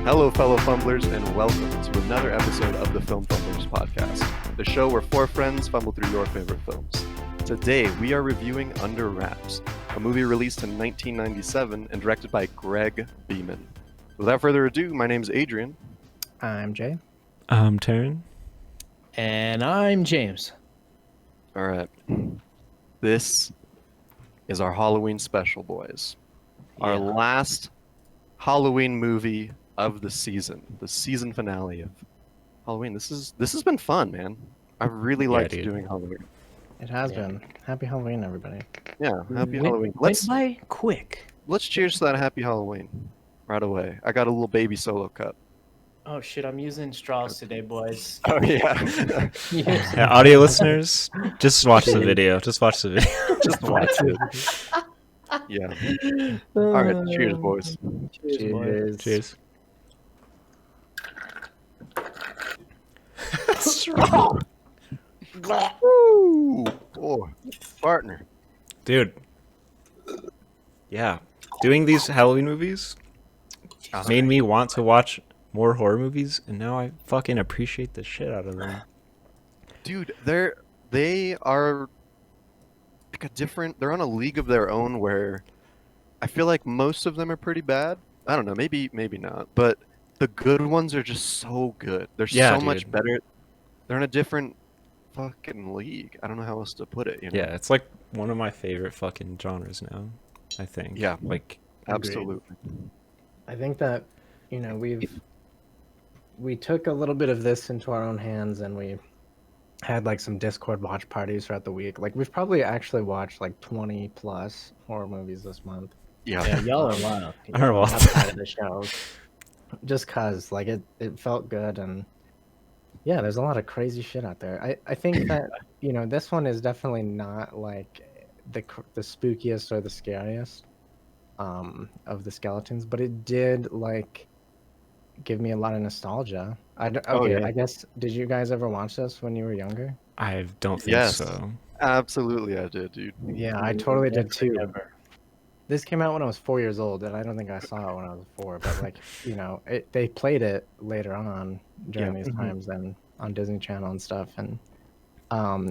Hello, fellow Fumblers, and welcome to another episode of the Film Fumblers podcast, the show where four friends fumble through your favorite films. Today, we are reviewing Under Wraps, a movie released in 1997 and directed by Greg Beeman. Without further ado, my name is Adrian. I'm Jay. I'm Taryn. And I'm James. All right. This is our Halloween special, boys. Our last Halloween movie of the season finale of Halloween. This has been fun, man. I really liked doing Halloween. It has been. Happy Halloween, everybody. Yeah, happy Halloween. Let's by quick. Let's cheers to that happy Halloween right away. I got a little baby solo cup. Oh shit, I'm using straws today, boys. Oh yeah. Yeah, audio listeners, just watch the video. Just watch the video. Just watch it. Yeah. All right, cheers, boys. Cheers. Cheers. Woo! Oh, partner. Dude. Yeah. Doing these Halloween movies made me want to watch more horror movies, and now I fucking appreciate the shit out of them. Dude, they are like they're on a league of their own where I feel like most of them are pretty bad. I don't know, maybe not, but the good ones are just so good. They're so much better. They're in a different fucking league. I don't know how else to put it, you know? Yeah, it's like one of my favorite fucking genres now, I think. Yeah. Like, Absolutely. I think that, we took a little bit of this into our own hands, and we had like some Discord watch parties throughout the week. Like, we've probably actually watched like 20 plus horror movies this month. Yeah. Y'all are wild. Outside of the show. Just cause like it felt good, and yeah, there's a lot of crazy shit out there. I think that, this one is definitely not like the spookiest or the scariest of the skeletons, but it did like give me a lot of nostalgia. I guess, did you guys ever watch this when you were younger? I don't think so. Absolutely I did, dude. Yeah, I totally did too. This came out when I was 4 years old, and I don't think I saw it when I was 4. But like, they played it later on during these times and on Disney Channel and stuff. And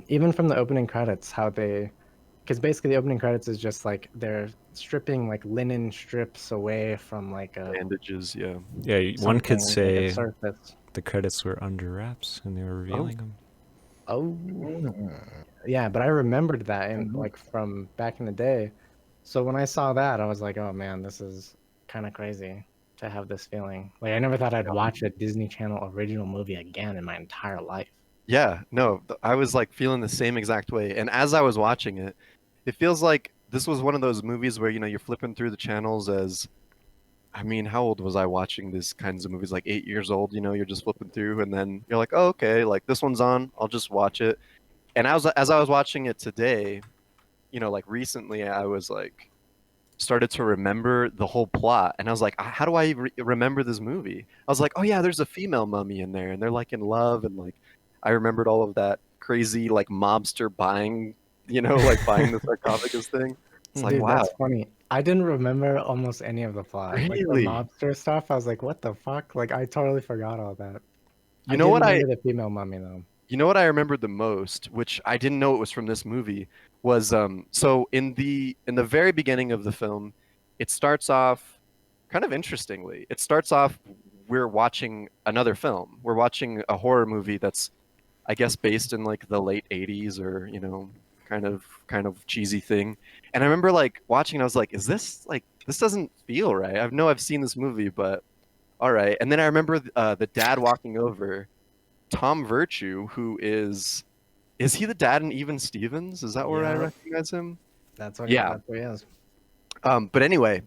even from the opening credits, because basically the opening credits is just like they're stripping like linen strips away from like bandages. Yeah. Yeah, one could say surface. The credits were under wraps and they were revealing them. Oh, yeah, but I remembered that and like from back in the day. So when I saw that, I was like, oh man, this is kind of crazy to have this feeling. Like, I never thought I'd watch a Disney Channel original movie again in my entire life. Yeah, no, I was like feeling the same exact way. And as I was watching it, it feels like this was one of those movies where, you're flipping through the channels how old was I watching these kinds of movies? Like 8 years old, you're just flipping through and then you're like, oh, okay, like this one's on, I'll just watch it. And as I was watching it today, like recently I was like, started to remember the whole plot. And I was like, how do I remember this movie? I was like, oh yeah, there's a female mummy in there and they're like in love. And like, I remembered all of that crazy like mobster buying, buying the sarcophagus thing. It's like, dude, wow. That's funny. I didn't remember almost any of the plot. Really? Like the mobster stuff, I was like, what the fuck? Like, I totally forgot all that. You know what the female mummy though. You know what I remembered the most, which I didn't know it was from this movie, was so in the very beginning of the film, it starts off kind of interestingly. It starts off we're watching another film. We're watching a horror movie that's, I guess, based in like the late 80s or, kind of cheesy thing. And I remember like watching, I was like, is this like, this doesn't feel right. I know I've seen this movie, but all right. And then I remember the dad walking over, Tom Virtue, who is he the dad in Even Stevens? Is that where I recognize him? That's what, that's what he is. But anyway,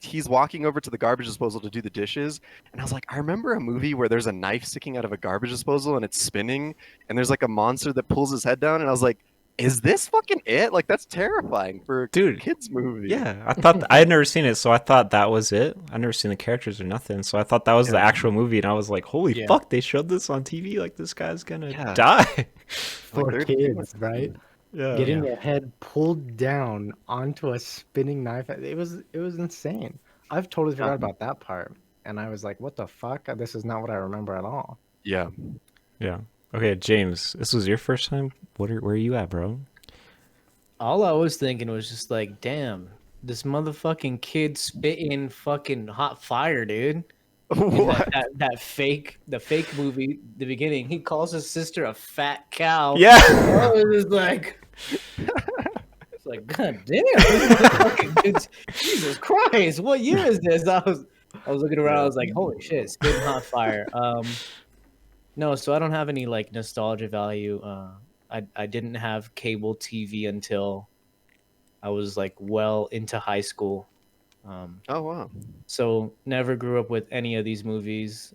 he's walking over to the garbage disposal to do the dishes, and I was like, I remember a movie where there's a knife sticking out of a garbage disposal and it's spinning, and there's like a monster that pulls his head down, and I was like, is this fucking it? Like, that's terrifying for a kid's movie. Yeah, I thought I had never seen it, so I thought that was it. I'd never seen the characters or nothing, so I thought that was the actual movie, and I was like, holy fuck, they showed this on TV? Like, this guy's gonna die. For kids, right? Yeah. Getting your head pulled down onto a spinning knife. It was insane. I've totally forgot about that part. and I was like, "What the fuck? This is not what I remember at all." Yeah. Yeah. Okay, James, this was your first time. Where are you at, bro? All I was thinking was just like, damn, this motherfucking kid spitting fucking hot fire, dude. In What? the fake movie, the beginning, he calls his sister a fat cow. Yeah. I was just like, it's like, god damn, this fucking dude's, Jesus Christ, what year is this? I was looking around, I was like, holy shit, spitting hot fire. No, so I don't have any like nostalgia value. I didn't have cable TV until I was like well into high school. Oh wow. So never grew up with any of these movies.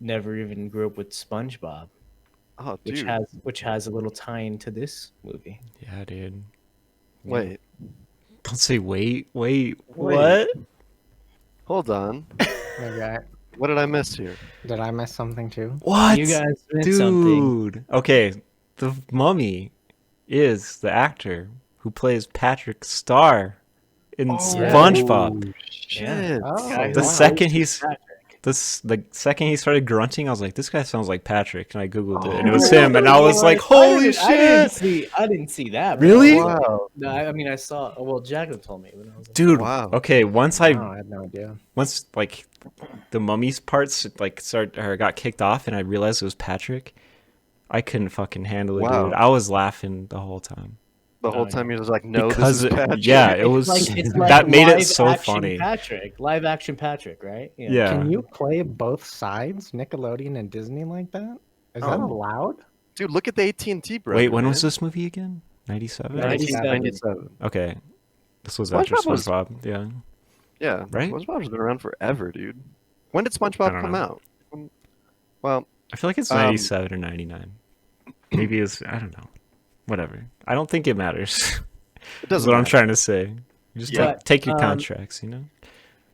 Never even grew up with SpongeBob, Oh which dude. has a little tie into this movie. Yeah, dude. Wait. Don't say wait. Wait. Hold on. Maybe What did I miss here? did I miss something too? What? You guys missed Dude. something. Okay, the mummy is the actor who plays Patrick Star in SpongeBob. Oh, shit. Oh, Guy who The wow. second voiced he's Patrick. the second he started grunting, I was like, this guy sounds like Patrick, and I googled it, and it Oh, was him, and I was like, holy I shit, didn't see that. Bro. Really? Wow. No, I mean I saw. Well, Jacqueline told me when I was like, dude. Wow. Okay, once Wow, I had no idea. once like the mummy's parts like got kicked off, and I realized it was Patrick, I couldn't fucking handle it, Wow. dude. I was laughing the whole time. The whole Oh, time he was like, no, Because this is Patrick. yeah, it was it's like that made it live so action funny. live action Patrick, right? Yeah. Can you play both sides, Nickelodeon and Disney, like that? Is that Oh. allowed? Dude, look at the AT&T brother. Wait, when was man. this movie again? 97? 97. 97. Okay. This was after SpongeBob was- SpongeBob, yeah. Yeah. Right? SpongeBob's been around forever, dude. When did I SpongeBob don't come know. out? Well, I feel like it's Um, 97 or 99. Maybe it's, I don't know. Whatever. I don't think it matters. it That's doesn't what I'm matter. trying to say. You just Yeah. take your Um, contracts, you know?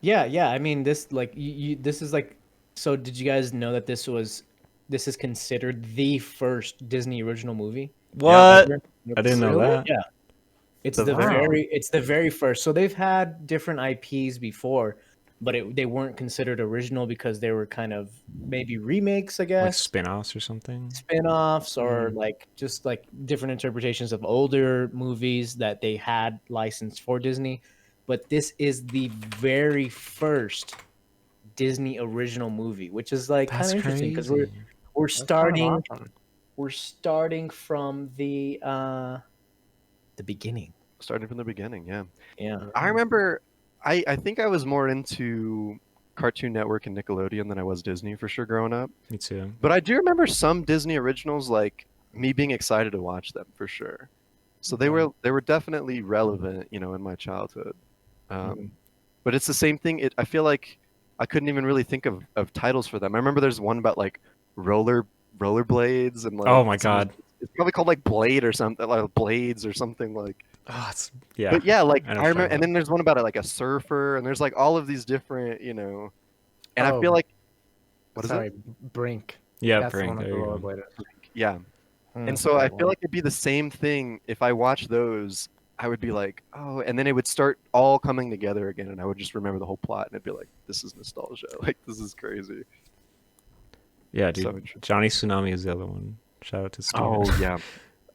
Yeah. I mean, this like this is like. So, did you guys know that this is considered the first Disney original movie? What? ever? I didn't know Really? that. Yeah. It's The- the Wow. it's the very first. So they've had different IPs before, but they weren't considered original because they were kind of maybe remakes, I Like guess. spin-offs or something. Spin-offs or like just like different interpretations of older movies that they had licensed for Disney. But this is the very first Disney original movie, which is like kind That's of interesting because crazy. we're That's kind of starting awesome. we're starting from the beginning. Starting from the beginning, yeah. Yeah. I remember, I think I was more into Cartoon Network and Nickelodeon than I was Disney for sure growing up. Me too. But I do remember some Disney originals, like me being excited to watch them for sure. So they were definitely relevant, you know, in my childhood. But it's the same thing. I feel like I couldn't even really think of titles for them. I remember there's one about like rollerblades and like Oh my God. it's probably called like Blade or something, like Blades or something like. Oh, it's, yeah. But yeah, like I know I what you're remember, talking and then there's one about like a surfer, and there's like all of these different, you know, and I Oh, feel like what is Sorry, it? Brink. Yeah, That's the Brink, one with there the you go. rollerbladers. Yeah, Mm. and so I that feel one. like it'd be the same thing if I watched those. I would be like, oh, and then it would start all coming together again, and I would just remember the whole plot, and it'd be like, this is nostalgia, like this is crazy. Yeah, So dude. interesting. Johnny Tsunami is the other one. Shout out to Steven. Oh yeah,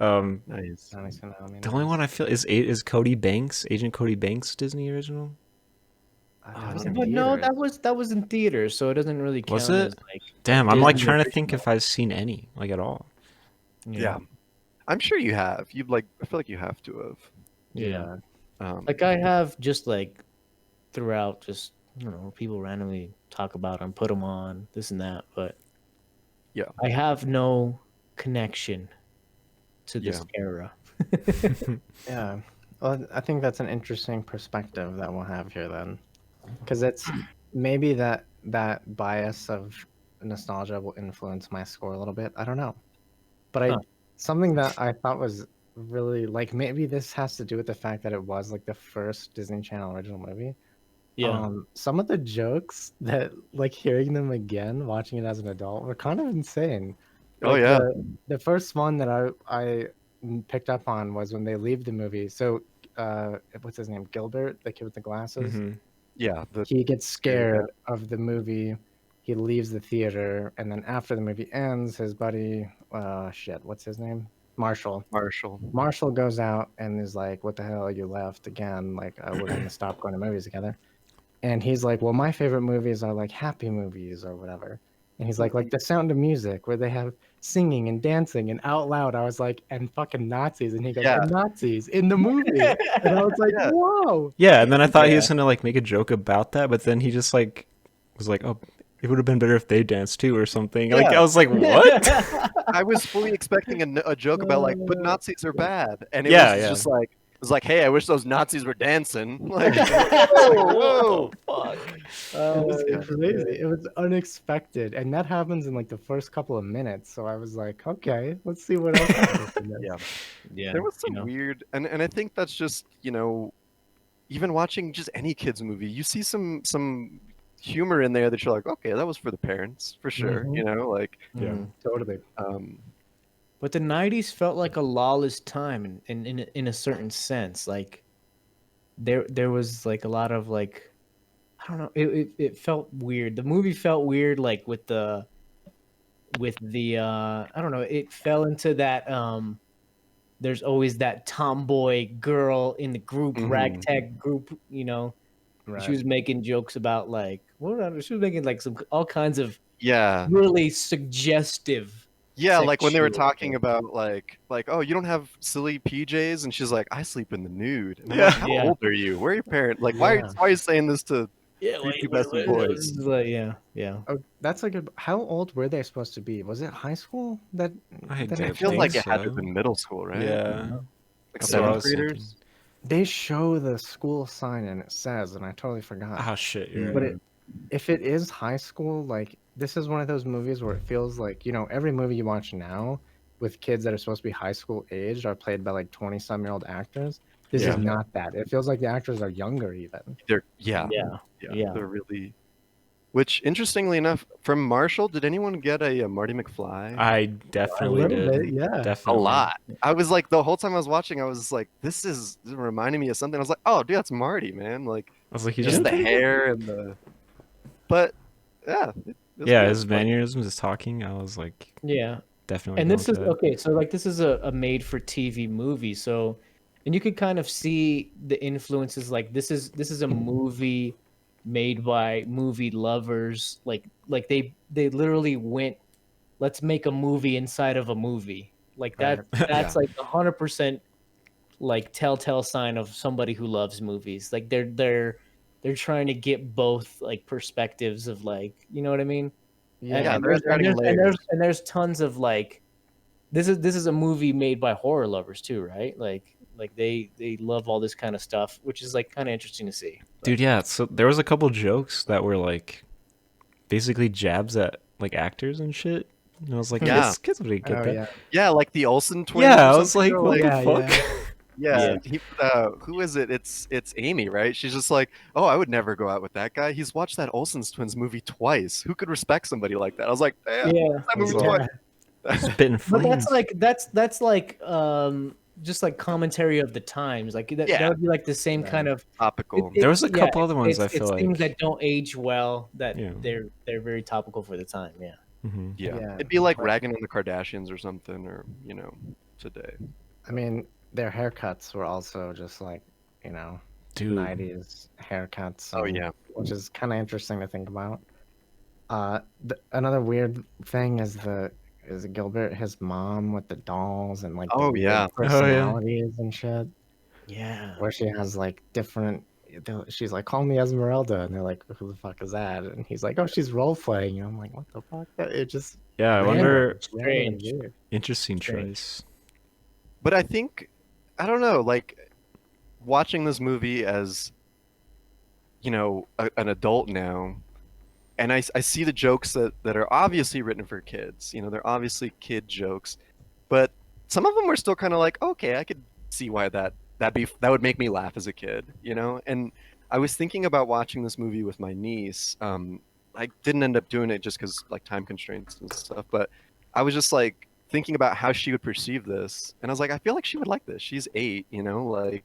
Nice. nice. The only one I feel is Cody Banks, Agent Cody Banks, Disney original. That was don't in know. But no, theaters. that was in theaters, so it doesn't really count Was it? as like Damn, I'm like Disney trying to think original. if I've seen any, like at all. Yeah. I'm sure you have. You've like, I feel like you have to have. Yeah. Like I have just like throughout, just I don't know, people randomly talk about them, put them on this and that, but Yeah. I have no connection to this era. Yeah. Well, I think that's an interesting perspective that we'll have here then, because it's maybe that bias of nostalgia will influence my score a little bit. I don't know, but something that I thought was really like maybe this has to do with the fact that it was like the first Disney Channel original movie. Some of the jokes that like hearing them again, watching it as an adult, were kind of insane. Oh Like, yeah. the first one that I picked up on was when they leave the movie. So, what's his name? Gilbert, the kid with the glasses. Mhm. Yeah, the he gets scary scared dad. of the movie. He leaves the theater, and then after the movie ends, his buddy, shit, what's his name? Marshall. Marshall. Marshall goes out and is like, "What the hell? You left again? Like, we're gonna stop going to movies together." And he's like, "Well, my favorite movies are like happy movies or whatever." And he's like The Sound of Music, where they have singing and dancing and out loud. I was like, "And fucking Nazis." And he goes, Yeah, "And Nazis in the movie." And I was like, yeah. "Whoa." Yeah, and then I thought he Yeah. was gonna like make a joke about that, but then he just like was like, "Oh, it would have been better if they danced too," or something. Like Yeah. I was like, "What?" I was fully expecting a joke about like, but Nazis are bad, and it Yeah, was yeah. just like, it was like, hey, I wish those Nazis were dancing. Like, Whoa, whoa, fuck. It was Yeah. crazy. It was unexpected. And that happens in like the first couple of minutes. So I was like, okay, let's see what else happens in this. Yeah. Yeah, There was some you know. weird, and I think that's just, even watching just any kids movie, you see some humor in there that you're like, okay, that was for the parents for sure. Mhm. Like, Yeah. Totally. um, But the '90s felt like a lawless time in a certain sense. Like there was like a lot of like I don't know. It felt weird. The movie felt weird, like with the I don't know. It fell into that there's always that tomboy girl in the group, mhm. ragtag group. She Right. was making jokes about like she was making like some all kinds of Yeah. really suggestive. Yeah, like when they were sexual talking things. about like, oh, you don't have silly PJs, and she's like, I sleep in the nude. And I'm Yeah. like, how Yeah. old are you? Where are your parents? Like, why Yeah. are you saying this to Yeah, your wait, two best boys? like, yeah. Oh, that's a good. How old were they supposed to be? Was it high school that I that did I it feel think like changed? it had to have so. been middle school, right? Yeah. Uh-huh. Like That's what I seventh was thinking. graders. They show the school sign and it says, and I totally forgot. Oh shit, you're But right. if it is high school, like this is one of those movies where it feels like, every movie you watch now with kids that are supposed to be high school aged are played by like 20-some-year-old actors. This Yeah. is not that. It feels like the actors are younger even. Yeah, Yeah. they're really. Which, interestingly enough, from Marshall, did anyone get a Marty McFly? I A definitely little did. bit, yeah. A Definitely. lot. I was like, the whole time I was watching, I was like, this is reminding me of something. I was like, oh, dude, that's Marty, man. Like, I was like, he's just really the pretty hair and the. But yeah, it was Yeah, cool. his mannerisms, his talking, I was like, Yeah. definitely. And going this with is that. okay, so like this is a made for TV movie. So and you could kind of see the influences like this is a movie made by movie lovers. Like they literally went, let's make a movie inside of a movie. Like Right. that's Yeah. like 100% like telltale sign of somebody who loves movies. Like they're trying to get both like perspectives of like, you know what I mean? And, Yeah. and they're there's and adding there's and layers. there's and there's tons of like this is a movie made by horror lovers too, right? Like they love all this kind of stuff, which is like kind of interesting to see. Dude, yeah. So there was a couple jokes that were like basically jabs at like actors and shit. And I was like, Yeah. kids would get Oh that. yeah. Yeah, like the Olsen twins. Yeah, or I was something, like, or, what Yeah, the fuck? yeah. who is it? It's Amy, right? She's just like, oh, I would never go out with that guy. He's watched that Olsen's twins movie twice. Who could respect somebody like that? I was like, damn, Yeah, that movie was twice. Spitting but flames. that's like just like commentary of the times. Like that Yeah. would be like the same kind of Topical. There was a yeah, couple other ones I it's feel things like. that don't age well that Yeah. they're very topical for the time. Yeah. Mhm. Yeah. Yeah. It'd be like ragging on the Kardashians or something, or today. I mean, their haircuts were also just like, Dude. 90s haircuts. Oh yeah. Which is kind of interesting to think about. Another weird thing is Gilbert, his mom with the dolls and like the Oh, weird yeah. personalities and shit, Yeah. where she has like different. She's like, call me Esmeralda, and they're like, who the fuck is that? And he's like, oh, she's role playing. And I'm like, what the fuck? It just Yeah, I random, wonder. random and Strange. weird. Interesting Strange. choice. But I think, I don't know, like watching this movie as, an adult now, and I see the jokes that are obviously written for kids. They're obviously kid jokes, but some of them were still kind of like, okay, I could see why that would make me laugh as a kid. And I was thinking about watching this movie with my niece. I didn't end up doing it just because like time constraints and stuff, but I was just like thinking about how she would perceive this, and I was like, I feel like she would like this. She's 8, like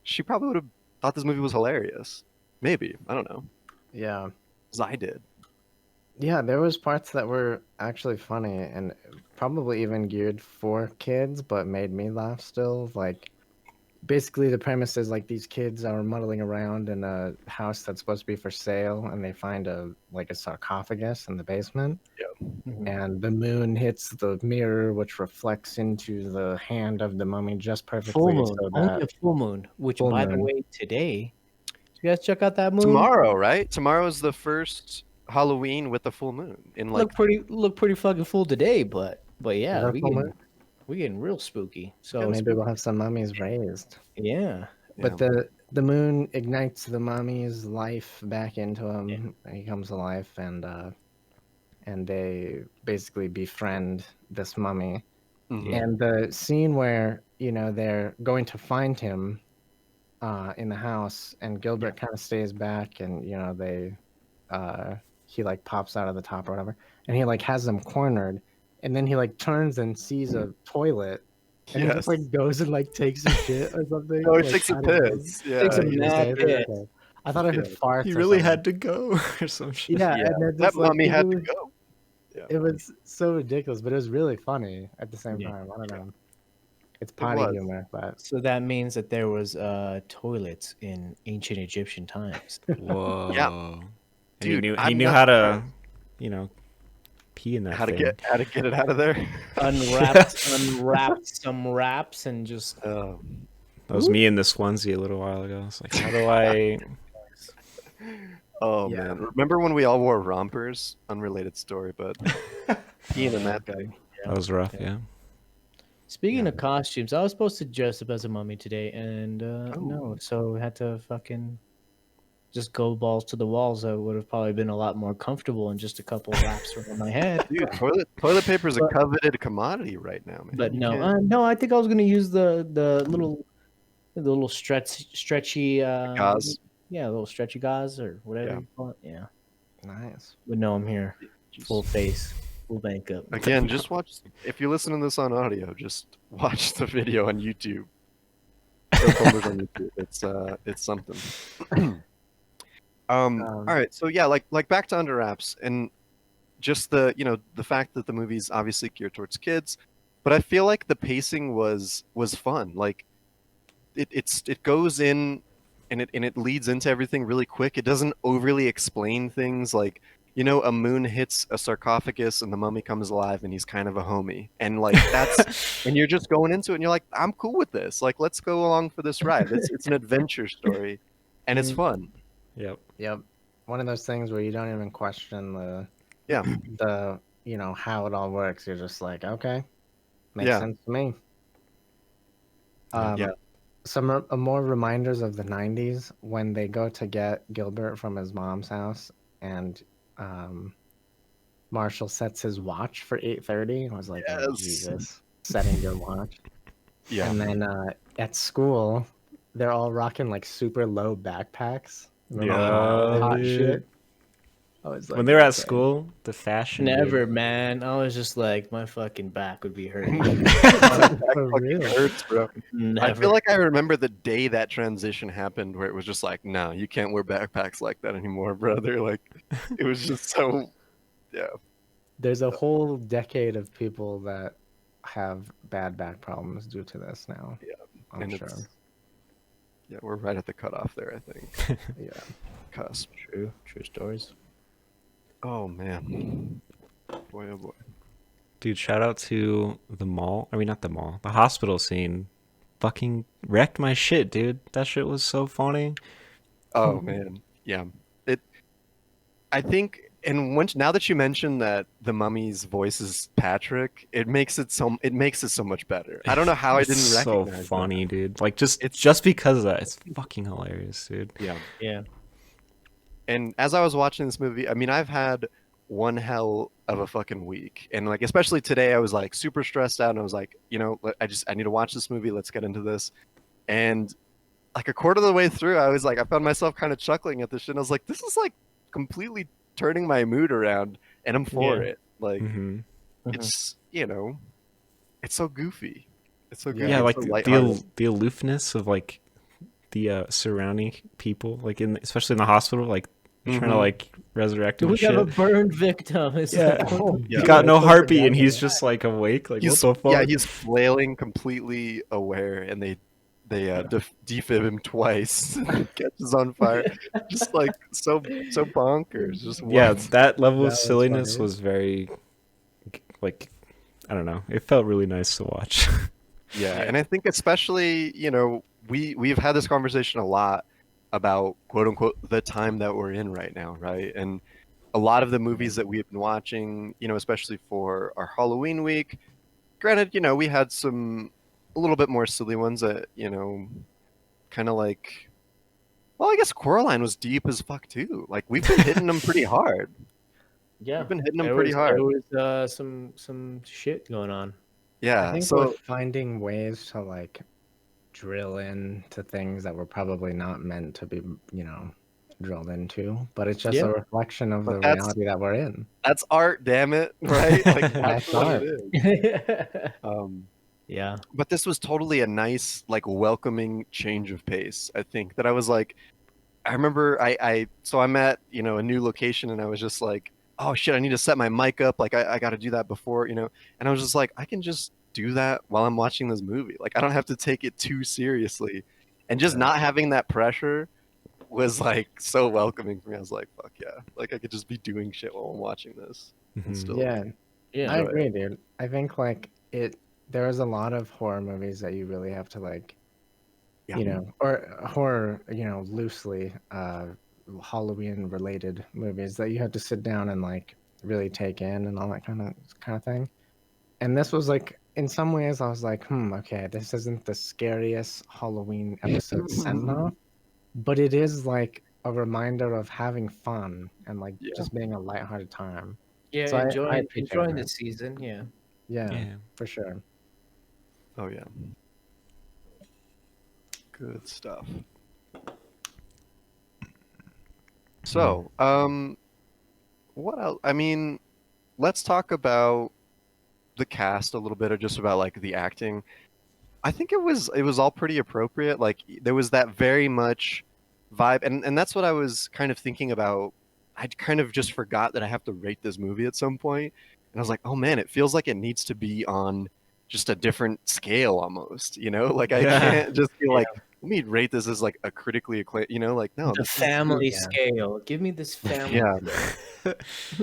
she probably would have thought this movie was hilarious. Maybe. I don't know. Yeah. 'Cause I did. Yeah, there was parts that were actually funny and probably even geared for kids, but made me laugh still. Like basically the premise is like these kids are muddling around in a house that's supposed to be for sale and they find a sarcophagus in the basement Mhm. and the moon hits the mirror which reflects into the hand of the mummy just Full perfectly moon, so only that a full moon. Which, full by the moon. way, today, you guys check out that moon. Tomorrow, right? Tomorrow's the first Halloween with the full moon in like Look pretty fucking full today, but Is yeah, that full moon? we getting real spooky. Yeah, So maybe we'll have some mummies raised. yeah, But yeah. the moon ignites the mummy's life back into yeah, him. He comes to life, and they basically befriend this mummy. Mhm. yeah. And the scene where they're going to find him in the house, and Gilbert kind of stays back, and uh, he like pops out of the top or whatever, and he like has them cornered, and then he like turns and sees a toilet, and he just Yes. like goes and like takes a shit or something. Oh, it Like takes a out of the piss. Takes Yeah, a he You was mad okay? piss. Okay. I thought I yeah. heard farts He or really something. had to go or some shit. Yeah, Yeah. and then That just like mummy had to go. Yeah. it was so ridiculous, but it was really funny at the same Yeah. time. I don't know. It's It potty was. humor, but So that means that there was toilets in ancient Egyptian times. Yeah. Whoa. And Dude, he I'm knew not how to, surprised. you know, pee in that How to thing. get it out of there. Unwrapped some wraps and just Um, That was me in this onesie a little while ago. It's like, how do I? oh yeah. man. Remember when we all wore rompers? Unrelated story, but peeing in that God. thing. That was rough. Yeah. Yeah. Speaking Yeah. of costumes, I was supposed to dress up as a mummy today, and no, Oh. so I had to fucking just go balls to the walls. I would have probably been a lot more comfortable in just a couple wraps around my head. Dude, toilet paper is a But, coveted commodity right now, man. but You no, can't no, I think I was gonna use the little stretchy gauze. yeah, little stretchy gauze or whatever Yeah. you call it. Yeah, Nice. but no, I'm here, full Just face, full makeup. again, just watch. If you listen to this on audio, just watch the video on YouTube. Fumblers on YouTube. It's something. All right, so yeah, like back to Under Wraps and just the fact that the movie's obviously geared towards kids, but I feel like the pacing was fun. Like it goes in and it leads into everything really quick. It doesn't overly explain things like a moon hits a sarcophagus and the mummy comes alive and he's kind of a homie. And like that's and you're just going into it and you're like, I'm cool with this. Like let's go along for this ride. It's an adventure story and it's Mm. fun. Yep. Yep. One of those things where you don't even question Yeah. the how it all works. You're just like, okay, makes Yeah. sense to me. Yeah. Some more reminders of the 90s when they go to get Gilbert from his mom's house and Marshall sets his watch for 8:30. I was like, oh Yes. Jesus, setting your watch. Yeah. And then at school, they're all rocking like super low backpacks. Remember Yeah, that hot dude. shit? I was like, When they were at okay. school, the fashion. Never, man. I was just like, my fucking back would be hurting. That For fucking real. hurts, bro. I Never. feel like I remember the day that transition happened where it was just like, no, you can't wear backpacks like that anymore, brother. Like, it was just so, yeah. There's a whole decade of people that have bad back problems due to this now. Yeah, I'm and sure. yeah, we're right at the cutoff there, I think. Yeah. Cusp. True stories. Oh, man. Boy, oh boy. Dude, shout out to the mall. I mean, not the mall. The hospital scene. Fucking wrecked my shit, dude. That shit was so funny. Oh, man. Yeah. I think, and now that you mentioned that the mummy's voice is Patrick, it makes it so much better. I don't know how I didn't It's so recognize funny, that. dude. Like just It's- just because of that, it's fucking hilarious, dude. Yeah. Yeah. And as I was watching this movie, I mean, I've had one hell of a fucking week. And like, especially today, I was like super stressed out and I was like, I need to watch this movie. Let's get into this. And like a quarter of the way through, I was like, I found myself kind of chuckling at this shit. And I was like, this is like completely turning my mood around and I'm for Yeah. it. Like, Mm-hmm. it's, it's so goofy. It's so goofy. Yeah, it's like so the lighthearted. the aloofness of like the surrounding people, like especially in the hospital, like trying to Mhm. like resurrect him We and have a shit. burned victim. It's Yeah, like, what the- he Yeah. got no It's so heartbeat and he's together. just like awake. Like He's what the fuck? he's flailing, completely aware, and they defib him twice. And he catches on fire, just like so bonkers. Just Yeah, what? that level of That was silliness funny. was very like I don't know. It felt really nice to watch. Yeah, Yeah. and I think especially, we've had this conversation a lot about quote unquote the time that we're in right now, right? And a lot of the movies that we've been watching, especially for our Halloween week, granted, we had some a little bit more silly ones that, kind of like, well, I guess Coraline was deep as fuck too. Like we've been hitting them pretty hard. Yeah, We've been hitting them there pretty was hard. some shit going on. I Yeah, think so we're finding ways to like drill into things that were probably not meant to be, drilled into, but it's just Yeah. a reflection of But the that's- reality that we're in. that's art, damn it, right? Like that's That's what art. it is. Yeah. But this was totally a nice, like, welcoming change of pace. I think that I was like, I remember so I'm at, a new location and I was just like, oh shit, I need to set my mic up. Like, I got to do that before, and I was just like, I can just do that while I'm watching this movie. Like, I don't have to take it too seriously. And just not having that pressure was like so welcoming for me. I was like, fuck yeah. Like, I could just be doing shit while I'm watching this. And Mhm. still Yeah, Yeah. I enjoy agree, it. dude. I think like there's a lot of horror movies that you really have to like, Yeah. or horror, loosely, Halloween related movies that you have to sit down and like really take in and all that kind of thing. And this was like, in some ways, I was like, okay, this isn't the scariest Halloween episode sent off, but it is like a reminder of having fun and like Yeah. just being a lighthearted time. Yeah, So I enjoying appreciate the it. season. Yeah. Yeah, Yeah. for sure. Oh yeah. Good stuff. So, what else? I mean, let's talk about the cast a little bit, or just about like the acting. I think it was all pretty appropriate. Like there was that very much vibe, and that's what I was kind of thinking about. I kind of just forgot that I have to rate this movie at some point, and I was like, oh man, it feels like it needs to be on just a different scale almost. Like I Yeah. can't just be like, let me rate this as like a critically acclaimed. Like no, The this family yeah. scale. Give me this family. Yeah. scale.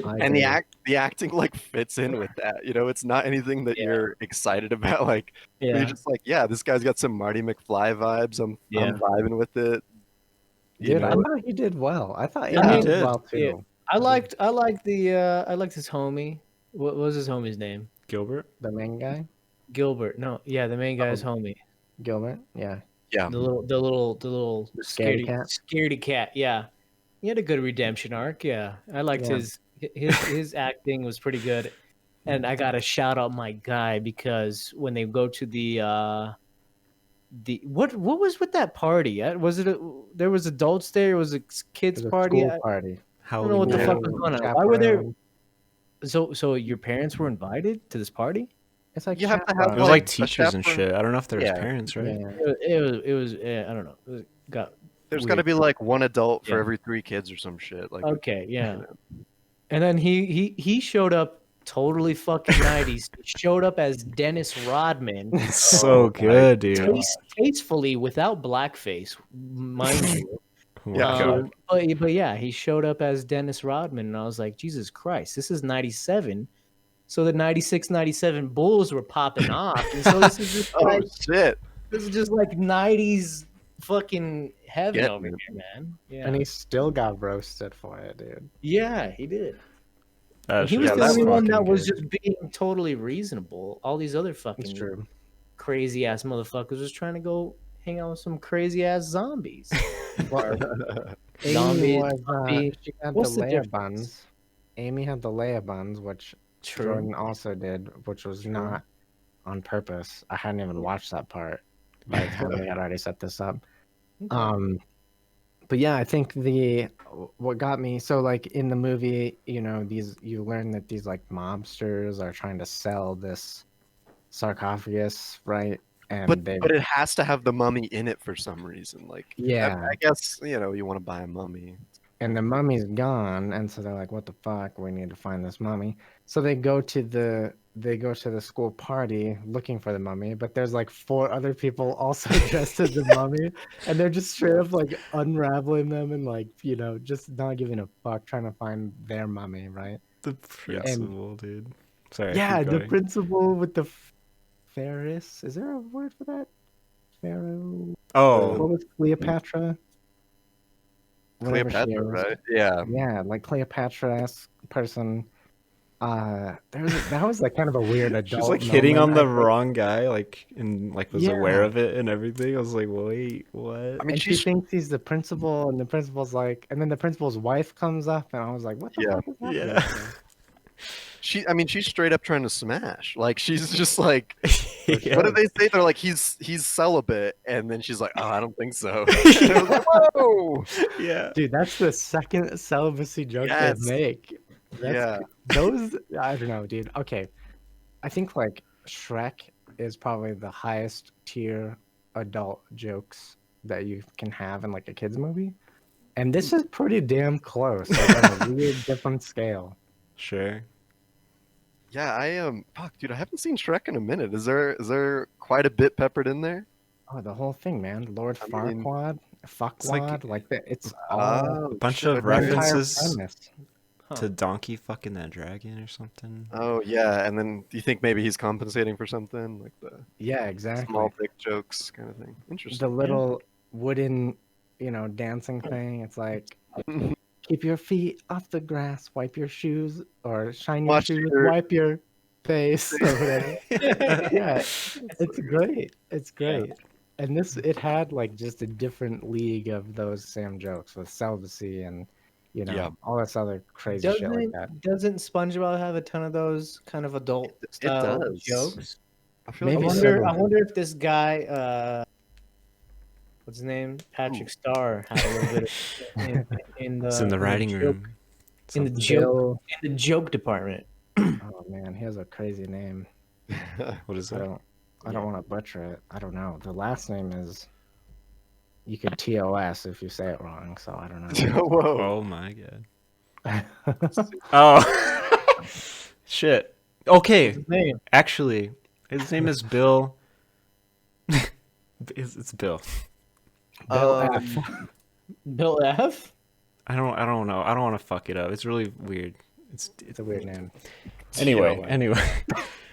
I And agree. the acting like fits in with that. It's not anything that Yeah. you're excited about. Like you're Yeah. just like, yeah, this guy's got some Marty McFly vibes. I'm Yeah. vibing with it. Dude, I know? thought he did well. I thought Yeah, Amy he did did. well too. Yeah. I liked his homie. What was his homie's name? Gilbert. The main guy, Gilbert. No, yeah, the main guy's homie. Gilbert. Yeah, Yeah. The little The scaredy cat? Scaredy cat. Yeah. He had a good redemption arc. Yeah. I liked Yeah. his acting was pretty good. And I gotta shout out my guy because when they go to the what was with that party? Was it there was adults there? It was a it kids was a party. school I party. don't know what the Halloween. fuck was going on. Why were there? Chaperone. So your parents were invited to this party? It's like You have to have, chaperone. It was like, like a teachers and chaperone. shit. I don't know if there was Yeah. parents, right? Yeah. It was I don't know. It got There's weird. got to be like one adult for Yeah. every 3 kids or some shit. Like Okay, yeah. And then he showed up totally fucking 90s. He showed up as Dennis Rodman. So good, dude. Tastefully without blackface, mind you. Yeah. But yeah, he showed up as Dennis Rodman, and I was like, Jesus Christ, this is 97. So the 96, 97 Bulls were popping off. And so this is just Oh like shit. this is just like 90s fucking heaven Get over me. here, man. Yeah. And he still got roasted for it, dude. Yeah, he did. That He was shit the only one fucking that was good. just being totally reasonable. All these other It's fucking true. crazy ass motherfuckers was trying to go hang out with some crazy ass zombies. Amy Zombies, was, zombie- she had What's the the Leia difference? buns. Amy had the Leia buns, which True. Jordan also did, which was not on purpose. I hadn't even watched that part by the time we had already set this up. But yeah, I think what got me, so like in the movie, you learn that these like mobsters are trying to sell this sarcophagus, right? and but it has to have the mummy in it for some reason. Like, yeah, I guess you want to buy a mummy. and the mummy's gone, and so they're like, "What the fuck? We need to find this mummy." So they go to the school party looking for the mummy, but there's like 4 other people also dressed as the mummy, and they're just straight up like unraveling them and like just not giving a fuck, trying to find their mummy, right? The principal, dude. Sorry. Yeah, keep the going. principal with the Ferris. Is there a word for that? Pharaoh. Oh, What was Cleopatra? Whatever she Cleopatra, is. right? Yeah. Yeah, like Cleopatra-esque person. That was like kind of a weird adult. she's like hitting on moment, the I think. wrong guy, like, and like was aware Yeah. of it and everything. I was like, wait, what? I mean, And she thinks he's the principal, and the principal's like, and then the principal's wife comes up, and I was like, what the Yeah. fuck is happening? Yeah. here? she's straight up trying to smash. Like, she's just like, Yeah. what do they say? They're like, he's celibate, and then she's like, oh, I don't think so. And I was like, whoa. Yeah. Dude, that's the second celibacy joke Yes. they make. Yeah. Those, I don't know, dude. Okay. I think like Shrek is probably the highest tier adult jokes that you can have in like a kids movie. And this is pretty damn close, like on a weird different scale. Sure. Yeah, fuck, dude, I haven't seen Shrek in a minute. Is there quite a bit peppered in there? Oh, the whole thing, man. Lord I mean, Farquaad, Fuckwad, like that. It's all Oh, A bunch shit, of I didn't- the entire references premise. to Donkey fucking that dragon or something. Oh yeah, and then do you think maybe he's compensating for something like the Yeah, exactly. small dick jokes kind of thing? The Interesting. little wooden, dancing thing. It's like, keep your feet off the grass, wipe your shoes, or shine your Watch shoes, your- wipe your face, or whatever. Yeah, it's great. It's great. And it had like just a different league of those same jokes with celibacy and Yeah. all this other crazy shit like that. Doesn't SpongeBob have a ton of those kind of adult style does. jokes? I feel Maybe like so. I wonder if this guy, what's his name, Patrick Starr, had a little bit of in the It's in the writing joke- room. in the Something. joke Bill, in the joke department. oh man, he has a crazy name. What is I that? don't want to butcher it. I don't know. The last name is. You could TOS if you say it wrong, so I don't know. Whoa. Oh my god. Oh. Shit. Okay. His name. Actually, his name is Bill. It's Bill. Bill Um, F. Bill F. I don't know. I don't want to fuck it up. It's really weird. It's a weird name. Anyway.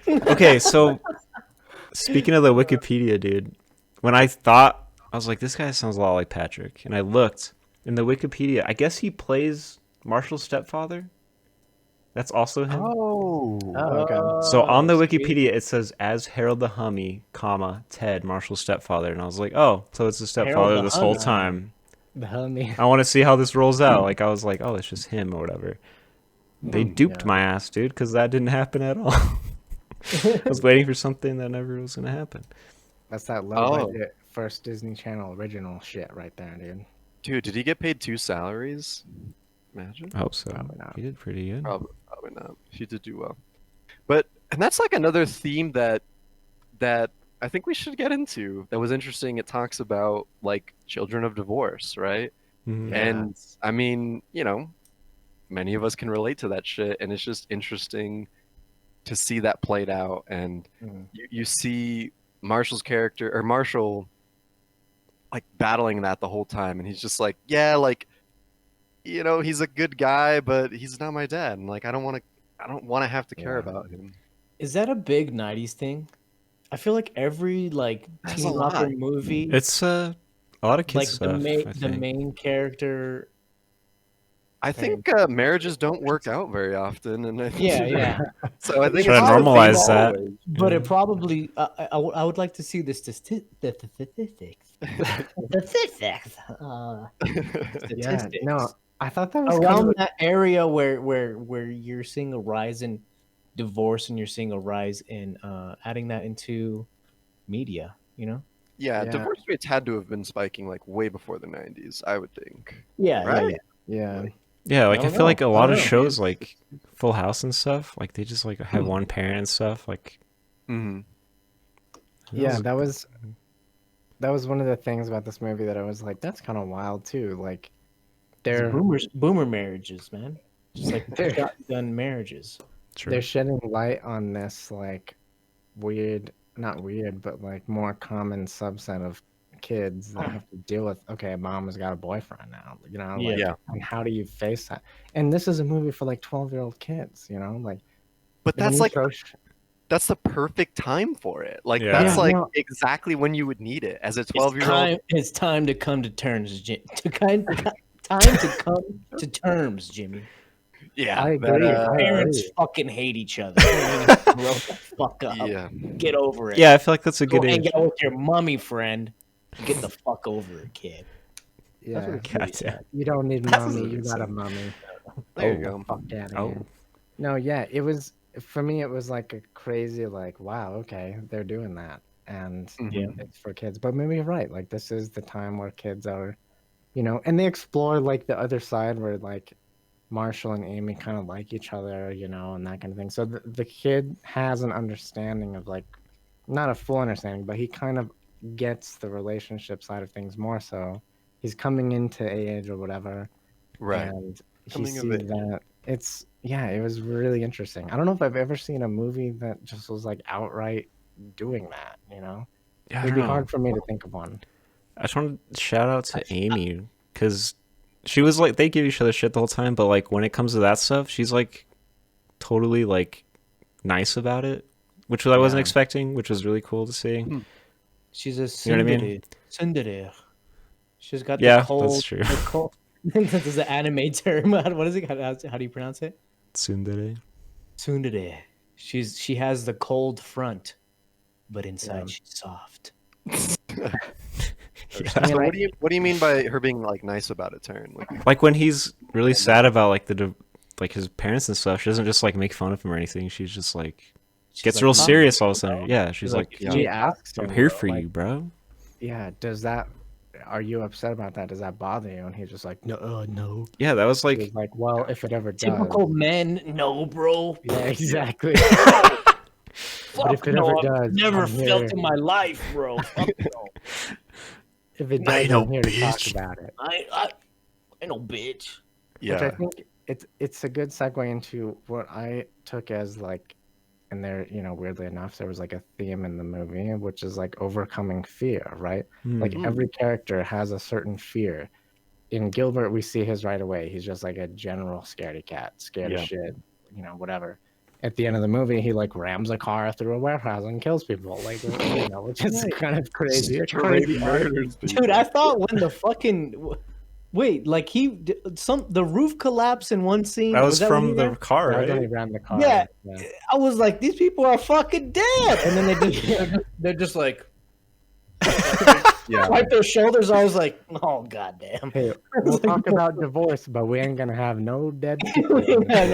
Okay, so speaking of the Wikipedia, dude, when I was like, this guy sounds a lot like Patrick, and I looked in the Wikipedia. I guess he plays Marshall's stepfather. That's also him. Oh. Oh, okay. So on the sweet. Wikipedia, it says as Harold the Hummy, comma Ted, Marshall's stepfather, and I was like, oh, so it's the stepfather the this whole Hummy. time. The homie. I want to see how this rolls out. Like I was like, oh, it's just him or whatever. They duped yeah. my ass, dude, because that didn't happen at all. I was waiting for something that never was gonna happen. That's that low Oh. budget first Disney Channel original shit right there, dude. Dude, did he get paid 2 salaries? Imagine. I hope so. Probably not. He did pretty good. Probably not. He did do well. And that's like another theme that I think we should get into. That was interesting. It talks about like children of divorce, right? Mhm. Yeah. And I mean, many of us can relate to that shit, and it's just interesting to see that played out. And Mm. you see Marshall's character, or Marshall, like battling that the whole time, and he's just like, yeah, like, he's a good guy, but he's not my dad, and like I don't want to have to care Yeah. about him. Is that a big '90s thing? I feel like every like That's teen a lot. rocker movie, It's a lot of kids like stuff. I the think. main character. I think marriages don't work out very often, and I think, Yeah. so I think Try it's to probably normalize that. always. But Yeah. it probably, I would like to see the statistics. Statistics. Yeah, Statistics. no, I thought that was kind Around of that area where you're seeing a rise in divorce and you're seeing a rise in adding that into media. Yeah, Yeah. divorce rates had to have been spiking like way before the 90s, I would think. Yeah, Right? yeah. Yeah, like I I don't feel like know. a I lot don't of know. shows, like Full House and stuff, like they just like have one parent and stuff. Like Hmm. I Yeah, was- that was one of the things about this movie that I was like, that's kind of wild too. Like It's they're boomer marriages, man. Just like they're shotgun marriages. True. they're shedding light on this like weird, not weird, but like more common subset of kids that have to deal with, okay, mom has got a boyfriend now, you know, like, Yeah. and how do you face that? And this is a movie for like 12-year-old kids, you know, like But when that's you like throw that's the perfect time for it. Like Yeah. that's Yeah, like no. exactly when you would need it as a It's 12-year-old. it's time to come to terms, time to come to terms, Jimmy. Yeah, I agree. I Parents agree. fucking hate each other. Grow the fuck up. yeah. Get over it. Yeah, I feel like that's a Go good hang age. out with your mummy friend. Get the fuck over it, kid. That's Yeah, what God he said. you don't need That's mommy, what you it got a said. mommy. There you Oh. go. Fuck out of Oh, here. No, yeah, it was for me. It was like a crazy, like, wow, okay, they're doing that, and Yeah. it's for kids. But maybe you're right. Like, this is the time where kids are, you know, and they explore like the other side where like Marshall and Amy kind of like each other, you know, and that kind of thing. So the kid has an understanding of like, not a full understanding, but he kind of gets the relationship side of things more so. He's coming into age or whatever, Right. and he Coming of sees age. that it's yeah, it was really interesting. I don't know if I've ever seen a movie that just was like outright doing that, you know. yeah, I It'd don't be know. hard for me to think of one. I just want to shout out to Amy because she was like, they give each other shit the whole time, but like when it comes to that stuff, she's like totally like nice about it, which I wasn't Yeah. expecting, which was really cool to see. She's a You know what I mean? tsundere. She's got Yeah, the cold. that's true. The cold. This is an anime term. What is it? How do you pronounce it? Tsundere. Tsundere. She has the cold front, but inside Yeah. she's soft. Yeah. I mean, So what do you mean by her being like nice about it, Taryn? Like when he's really sad about like like his parents and stuff, she doesn't just like make fun of him or anything. She's just like She's gets like, real "Huh?" serious all of a sudden. Yeah, she's like, like, Yeah. She asks I'm him, here though, for like, you, bro. yeah, does that are you upset about that? Does that bother you? And he's just like, no, no. Yeah, that was He like was like, well, if it ever does. Typical men, no, bro. Yeah, exactly. Fuck if it no, ever I've does, never I'm felt here. in my life, bro. Fuck no. If it I does, know, I'm here to talk bitch. about it. I know, bitch. Which I Yeah. think it's a good segue into what I took as like, and there, you know, weirdly enough, there was like a theme in the movie, which is like overcoming fear, right? Like Hmm. every character has a certain fear. In Gilbert, we see his right away. He's just like a general scaredy cat, scared of Yeah. shit, you know, whatever. At the end of the movie, he like rams a car through a warehouse and kills people, like, you know, which is kind of crazy. A crazy arc. Dude, I thought when the fucking wait, like the roof collapsed in one scene. That was when from he the ran? car, That was when he right? ran the car. Yeah. yeah. I was like, these people are fucking dead, and then they're just like Yeah. wipe their shoulders. I was like, oh goddamn. Hey, we'll talk about divorce, but we ain't gonna have no dead people. Yeah,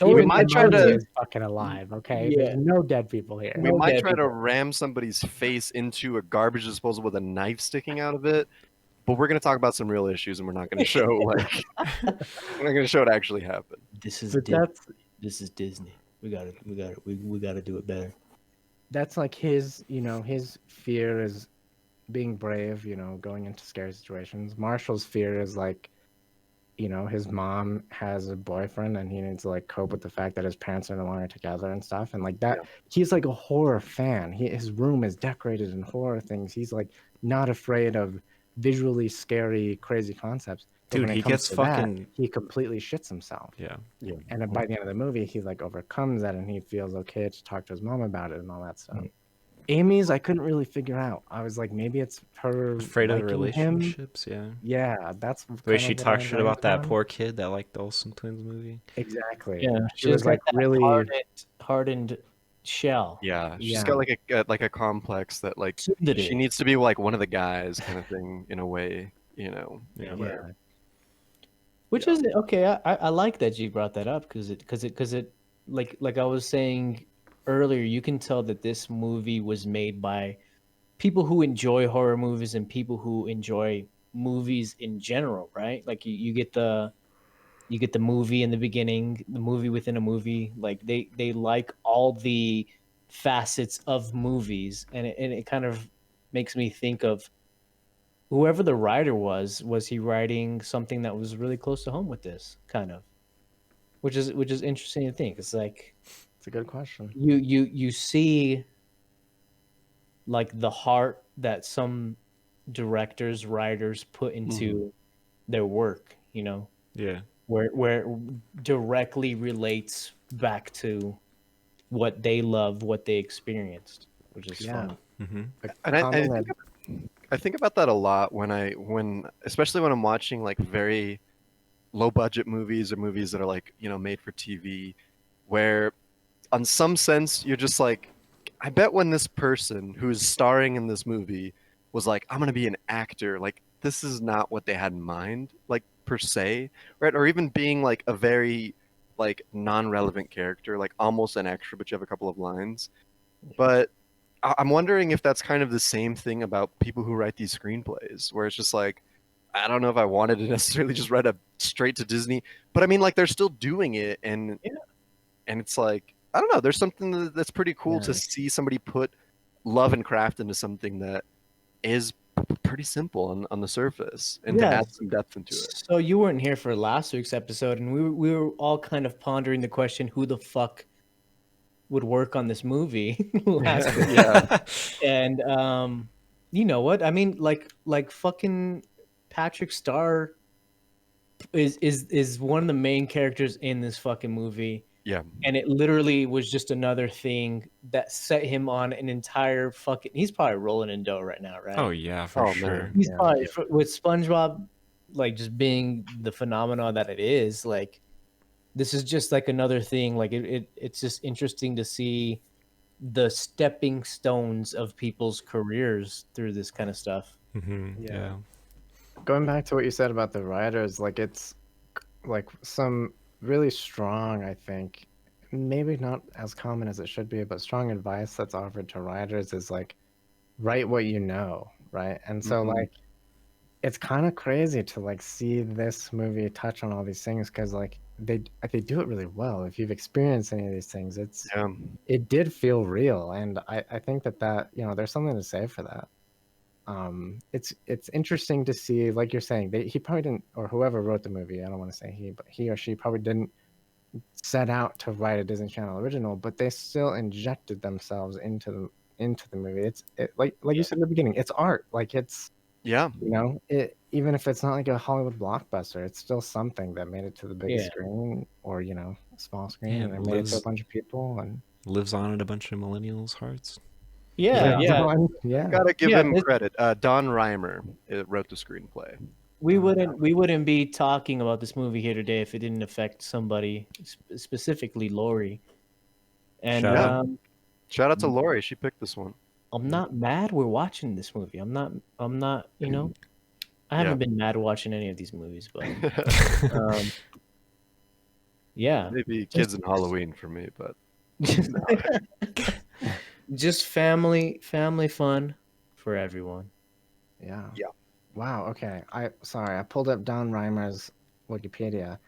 no, We Even might the try mummy to- is fucking alive. Okay, Yeah. there's no dead people here. We No might dead try to people. ram somebody's face into a garbage disposal with a knife sticking out of it, but we're gonna talk about some real issues, and we're not gonna show like we're not gonna show it actually happened. This is But that's this is Disney. We gotta do it better. that's like his, you know, his fear is being brave, you know, going into scary situations. Marshall's fear is like, you know, his mom has a boyfriend and he needs to like cope with the fact that his parents are no longer together and stuff. And like that, he's like a horror fan. His room is decorated in horror things. He's like not afraid of visually scary, crazy concepts. But Dude, when it he comes gets to that, fucking he completely shits himself. yeah. And then by the end of the movie, he like overcomes that and he feels okay to talk to his mom about it and all that stuff. Amy's, I couldn't really figure out. I was like, maybe it's her Afraid of liking him. relationships, yeah. Yeah, that's The way kind she of what talks I shit about that ranked on. poor kid that liked the Olsen twins movie. Exactly. Yeah, She was like really. hardened shell. Yeah, she's Yeah. got like a complex that like Tsundere. she needs to be like one of the guys kind of thing in a way, you know. Yeah. Yeah. Which is okay. I like that you brought that up because it like I was saying earlier, you can tell that this movie was made by people who enjoy horror movies and people who enjoy movies in general, right? Like you get the movie in the beginning, the movie within a movie. Like they like all the facets of movies, and it kind of makes me think of whoever the writer was he writing something that was really close to home with this kind of, which is interesting to think. It's like It's a good question. you see like the heart that some directors, writers put into their work, you know, Yeah. where it directly relates back to what they loved, what they experienced, which is Yeah. fun. Mm-hmm. And I Common think I think about that a lot when especially when I'm watching like very low budget movies or movies that are like, made for TV, where on some sense you're just like, I bet when this person who's starring in this movie was like, I'm gonna be an actor, like this is not what they had in mind, like per se, right? Or even being like a very like non-relevant character, like almost an extra, but you have a couple of lines. But I'm wondering if that's kind of the same thing about people who write these screenplays, where it's just like, I don't know if I wanted to necessarily just write a straight to Disney, but I mean, like they're still doing it, Yeah. and it's like, I don't know, there's something that's pretty cool to Yeah. see somebody put love and craft into something that is pretty simple on the surface, and to Yeah. add some depth into it. So you weren't here for last week's episode, and we were all kind of pondering the question, who the fuck would work on this movie last week? Yeah, And you know what? I mean, like fucking Patrick Starr is one of the main characters in this fucking movie. yeah, And it literally was just another thing that set him on an entire fucking. He's probably rolling in dough right now, right? Oh yeah, for Oh, sure. man. He's Yeah. probably with SpongeBob, like just being the phenomenon that it is. Like this is just like another thing. Like it's just interesting to see the stepping stones of people's careers through this kind of stuff. Mm-hmm. Yeah. Yeah. Going back to what you said about the writers, like it's like some really strong, I think, maybe not as common as it should be, but strong advice that's offered to writers is like write what you know, right? And so Mhm. like it's kind of crazy to like see this movie touch on all these things because like they do it really well. If you've experienced any of these things, Yeah, it did feel real, and I think that there's something to say for that. It's interesting to see, like you're saying, he probably didn't, or whoever wrote the movie, I don't want to say he, but he or she probably didn't set out to write a Disney Channel original, but they still injected themselves into the movie. Like you said in the beginning, it's art. Like it's yeah, it, even if it's not like a Hollywood blockbuster, it's still something that made it to the big Yeah. screen or a small screen, Yeah, and it it made it to a lives- bunch of people. And Lives on in a bunch of millennials' hearts. Yeah, yeah. yeah. gotta give Yeah, him this- credit. Don Reimer wrote the screenplay. We wouldn't be talking about this movie here today if it didn't affect somebody, specifically Lori. And Shout out. Shout out to Lori, she picked this one. I'm not mad we're watching this movie. I'm not, I haven't been mad watching any of these movies, but yeah. Maybe Kids in Halloween for me, but Just family fun for everyone. Yeah. Yeah. Wow. Okay. I pulled up Don Reimer's Wikipedia.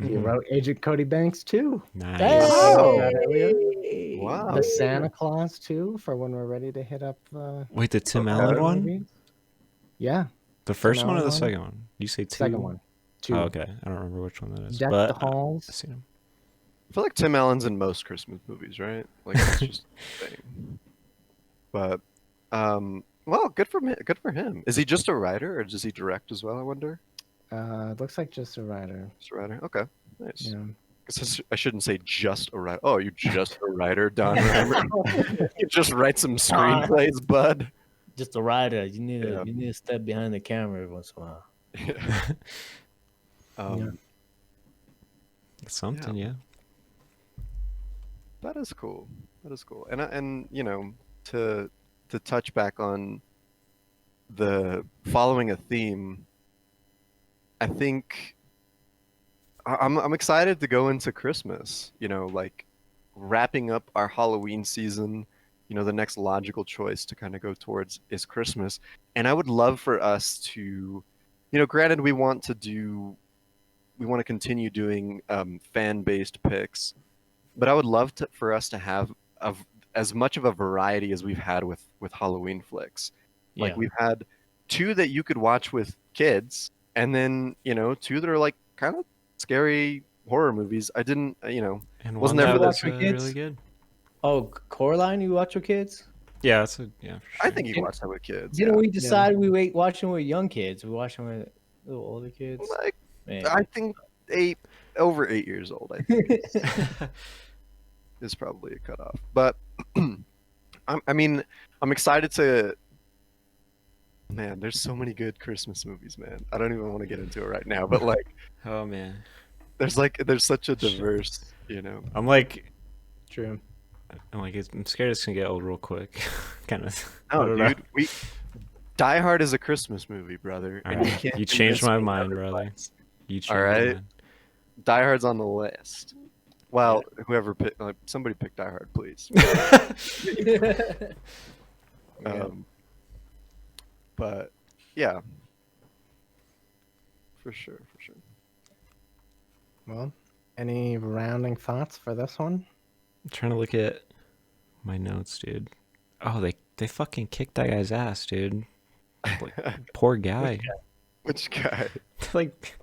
He Mhm. wrote Agent Cody Banks too. Nice. Wow. The Wow. Santa Claus too, for when we're ready to hit up. Wait, the Tim Okay. Allen one? movies. Yeah, The first one or Allen the one? second one? You say two? second one. Two. Oh, okay. I don't remember which one that is. Deck but the Halls. I've seen him. I feel like Tim Allen's in most Christmas movies, right? Like that's just a thing. But well, good for him. Good for him. Is he just a writer, or does he direct as well? I wonder. It looks like just a writer. Just a writer. Okay, nice. Yeah. Guess I shouldn't say just a writer. Oh, you just a writer, Don Reimer. You just write some screenplays, bud. Just a writer. You need Yeah. to step behind the camera every once in a while. Um, Something, yeah. That is cool. That is cool. And to touch back on the following a theme, I think I'm excited to go into Christmas. Like wrapping up our Halloween season. The next logical choice to kind of go towards is Christmas, and I would love for us to, granted we want to continue doing fan-based picks, but I would love for us to have as much of a variety as we've had with Halloween flicks. Like Yeah. we've had two that you could watch with kids, and then two that are like kind of scary horror movies. I didn't, And wasn't one there that for the. was Watch with kids? really good. Oh, Coraline, you watch with kids? Yeah, that's a yeah. For I sure. think you can watch that with kids. Didn't Yeah. we decide we wait watching with young kids? We watching with little older kids. Like, Man. I think over 8 years old. I think is probably a cutoff. But I mean, I'm excited to. Man, there's so many good Christmas movies, man. I don't even want to get into it right now, but like, Oh man, there's such a diverse, I'm like True. I'm scared it's gonna get old real quick. Kind of. I No, don't know. dude, Die Hard is a Christmas movie, brother. All and right. can't You changed convince my me mind, otherwise. brother. You changed All my right. mind. Die Hard's on the list. Well, whoever picked, somebody pick Die Hard, please. But yeah, for sure. Well, any rounding thoughts for this one? I'm trying to look at my notes, dude. Oh, they fucking kicked that guy's ass, dude. Like, poor guy. Which guy? Like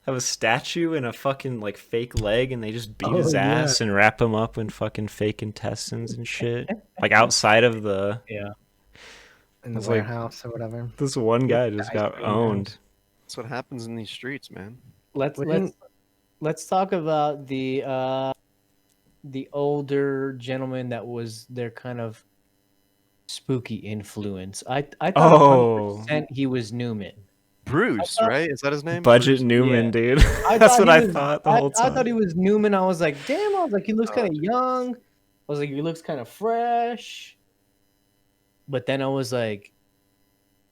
have a statue and a fucking like fake leg, and they just beat Oh, his yeah. ass and wrap him up in fucking fake intestines and shit. Like outside of the. Yeah. In the It's like- warehouse or whatever. This one guy just ice got cream owned. That's what happens in these streets, man. Let's talk about the older gentleman that was their kind of spooky influence. I thought Oh. 100% he was Newman. Bruce, thought- right? Is that his name? Budget Bruce? Newman, Yeah. dude. I That's thought what he I was- thought the whole time. I thought he was Newman. I was like, damn. I was like, he looks kind of young. I was like, he looks kind of fresh. But then I was like,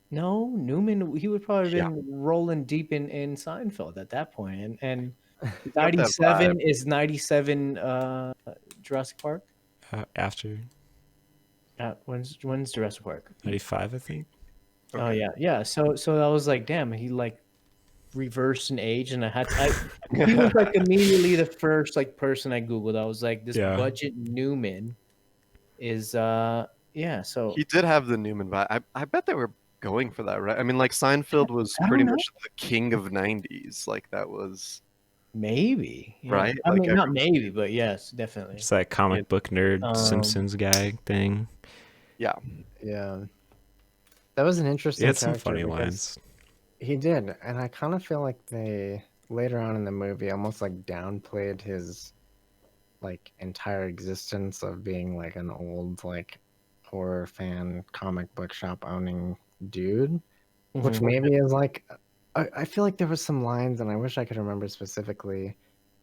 no, Newman. He would probably have been rolling deep in Seinfeld at that point. And Got that 97 vibe. is 97 Jurassic Park. After When's Jurassic Park? 95, I think. Oh yeah. So I was like, damn, he like reversed in age, and he was like immediately the first like person I googled. I was like, this Yeah. Budget Newman is yeah. So He did have the Newman vibe. I bet they were going for that, right? I mean, like Seinfeld was I don't pretty know. much the king of '90s. Like that was. maybe yeah. Right? I Like mean, not every- maybe, but yes, definitely. Just that comic book nerd Simpsons guy thing. Yeah. Yeah. That was an He interesting had some character funny because lines. He did, and I kind of feel like they later on in the movie almost like downplayed his like entire existence of being like an old like horror fan, comic book shop owning dude, which Mhm. maybe is like I feel like there was some lines, and I wish I could remember specifically,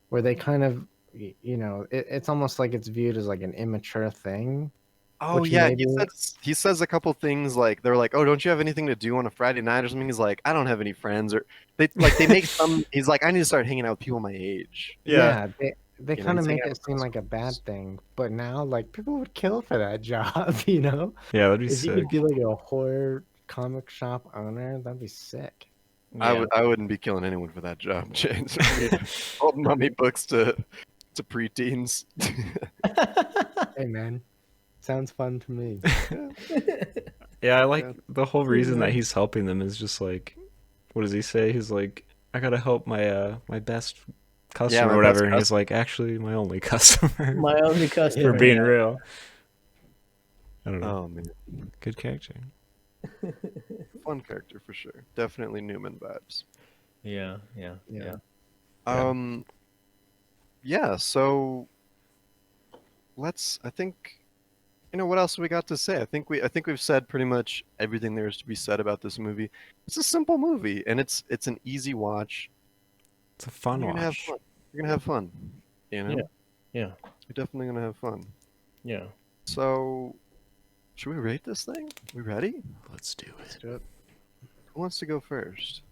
where they kind of it's almost like it's viewed as like an immature thing. Oh Which yeah, maybe- he says a couple things like they're like, "Oh, don't you have anything to do on a Friday night or something?" He's like, "I don't have any friends," or they make some. He's like, "I need to start hanging out with people my age." They You know, kind of he's make hanging out it with seem like a bad thing, but now like people would kill for that job, you know? Yeah, that'd be If you sick. could be like a horror comic shop owner, that'd be sick. I wouldn't be killing anyone for that job, James. Old mummy books to preteens. Hey man, sounds fun to me. Yeah, I like Yeah. the whole reason that he's helping them is just like, what does he say? He's like, I gotta help my my best customer my or best whatever. And he's like, actually, my only customer. My only customer. For being yeah. real. I don't know. Oh man, Good character. fun character for sure. Definitely Newman vibes. Yeah. Yeah. Yeah. Yeah. So let's. I think. What else we got to say? I think we've said pretty much everything there is to be said about this movie. It's a simple movie, and it's an easy watch. It's a fun You're gonna have watch. fun. You're gonna have fun. Yeah. You're definitely gonna have fun. Yeah. So, should we rate this thing? We ready? Let's do it. Who wants to go first?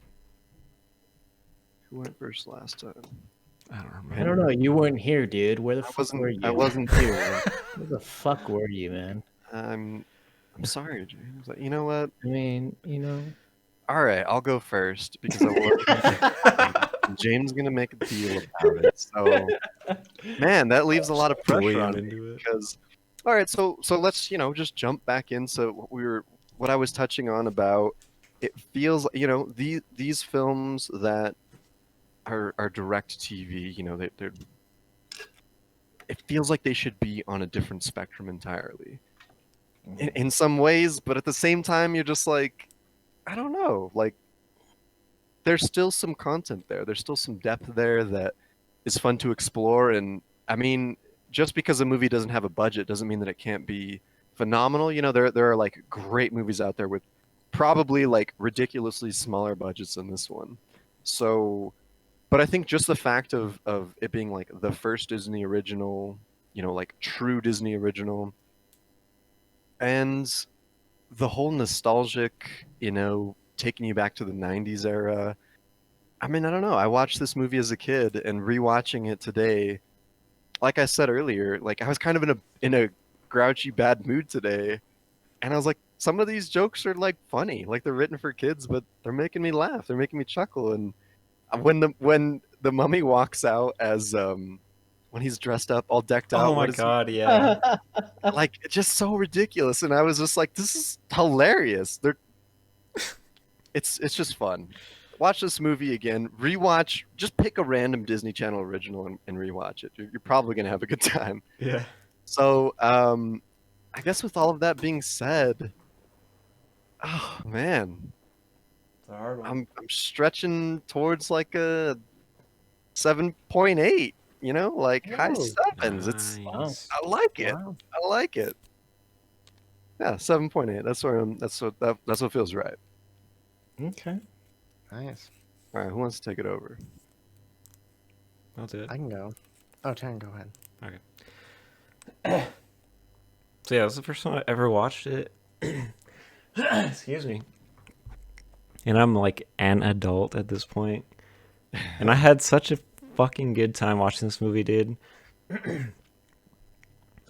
Who went first last time? I don't remember. I don't know. You weren't here, dude. Where the I fuck were you? wasn't here. Where the fuck were you, man? I'm sorry, James. You know what? I mean, All right, I'll go first because I want James gonna make a deal about it. So, man, that leaves a lot of Bully pressure him on me into it. because All right, so let's just jump back into what I was touching on about. It feels these films that are direct TV. They're it feels like they should be on a different spectrum entirely in some ways, but at the same time, you're just like, I don't know, like there's still some content there. There's still some depth there that is fun to explore. And I mean, just because a movie doesn't have a budget doesn't mean that it can't be phenomenal. There are like great movies out there with probably like ridiculously smaller budgets than this one. So, but I think just the fact of it being like the first Disney original, like true Disney original, and the whole nostalgic, taking you back to the 90s era. I mean, I don't know. I watched this movie as a kid and rewatching it today, like I said earlier, like I was kind of in a grouchy bad mood today, and I was like, some of these jokes are like funny, like they're written for kids, but they're making me laugh, they're making me chuckle. And when the mummy walks out as when he's dressed up, all decked Oh out, my what is he god, yeah. like? It's just so ridiculous, and I was just like, this is hilarious. It's just fun. Watch this movie again. Rewatch. Just pick a random Disney Channel original and rewatch it. You're probably gonna have a good time. Yeah. So, I guess with all of that being said, oh man, It's a hard one. I'm stretching towards like a 7.8. Like high Whoa. sevens. It's Nice. I like it. Wow. I like it. Yeah, 7.8. That's where that's what feels right. Okay. Nice. All right, who wants to take it over? I'll do it. I can go. Oh, Tan, go ahead. So yeah, this is the first time I ever watched it. Excuse me. And I'm like an adult at this point. And I had such a fucking good time watching this movie, dude.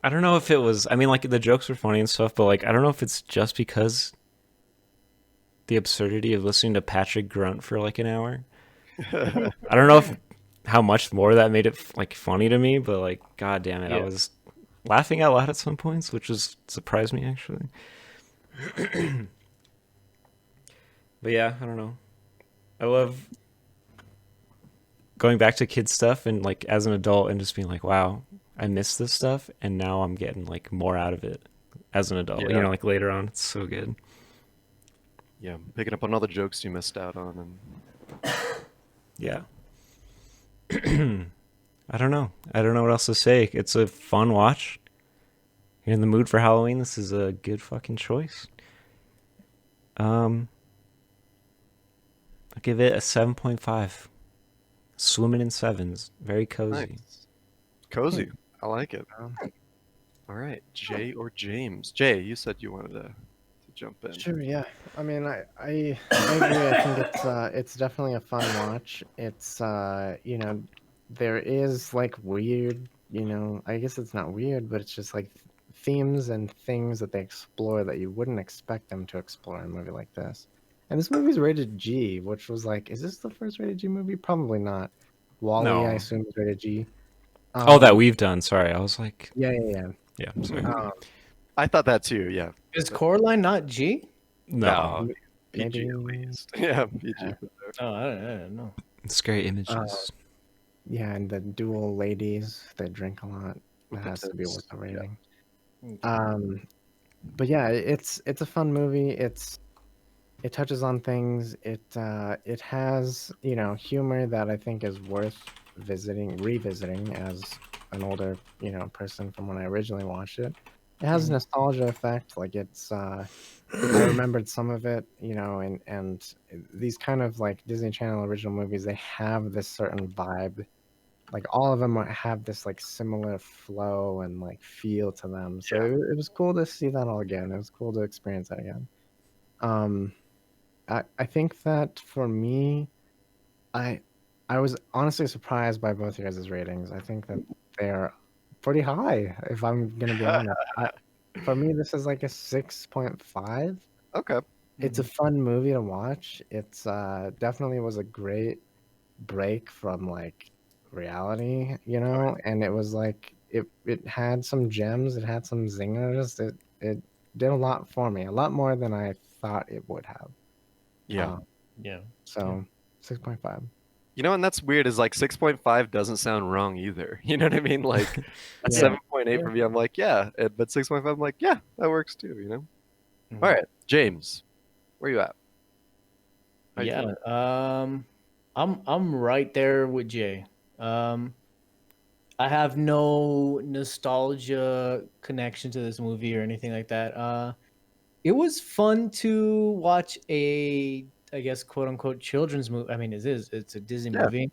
I don't know if it was, I mean, like the jokes were funny and stuff, but like I don't know if it's just because the absurdity of listening to Patrick grunt for like an hour. I don't know if how much more that made it like funny to me, but like god damn it, I Yeah. was laughing out loud at some points, which was surprised me actually. But yeah, I don't know. I love going back to kid stuff and like as an adult and just being like, wow, I missed this stuff and now I'm getting like more out of it as an adult. Yeah. Like later on, it's so good. Yeah, picking up on all the jokes you missed out on, and Yeah. I don't know. I don't know what else to say. It's a fun watch. You're in the mood for Halloween. This is a good fucking choice. I'll give it a 7.5. Swimming in sevens. Very cozy. nice, cozy. I like it. Um, All right, Jay or James? Jay, you said you wanted to jump in. Sure, yeah. I mean, I agree. I think it's definitely a fun watch. It's there is like weird, I guess it's not weird, but it's just like themes and things that they explore that you wouldn't expect them to explore in a movie like this. And this movie's rated G, which was like, is this the first rated G movie? Probably not. Wally, No. I assume, is rated G. Oh, that we've done. Sorry. I was like, Yeah. yeah, I'm sorry. I thought that too. Yeah. Is Coraline not G? No. PG at maybe. least. Yeah, PG. Oh, I don't know. Scary images. Yeah, and the dual ladies that drink a lot. With That the has to be tits, worth the yeah. rating. But yeah, it's a fun movie. It touches on things. It has humor that I think is worth revisiting as an older person from when I originally watched it. It has a nostalgia effect. Like I remembered some of it, and these kind of like Disney Channel original movies, they have this certain vibe. Like all of them have this like similar flow and like feel to them. So it was cool to see that all again. It was cool to experience that again. I think that for me, I I was honestly surprised by both your guys' ratings. I think that they're pretty high, if I'm gonna be honest. For me, this is like a 6.5. Okay. It's a fun movie to watch. It's definitely was a great break from like reality, and it was like it had some gems, it had some zingers. It did a lot for me, a lot more than I thought it would have. Yeah. Yeah. So 6.5. You know, and that's weird is like 6.5 doesn't sound wrong either. You know what I mean? Like at Yeah. 7.8 Yeah. for me, I'm like, yeah. But 6.5, I'm like, yeah, that works too, you know? Mhm. All right, James, where you at? How you Yeah. feeling? I'm right there with Jay. I have no nostalgia connection to this movie or anything like that. It was fun to watch a, I guess, quote unquote children's movie. I mean, it's a Disney Yeah. movie.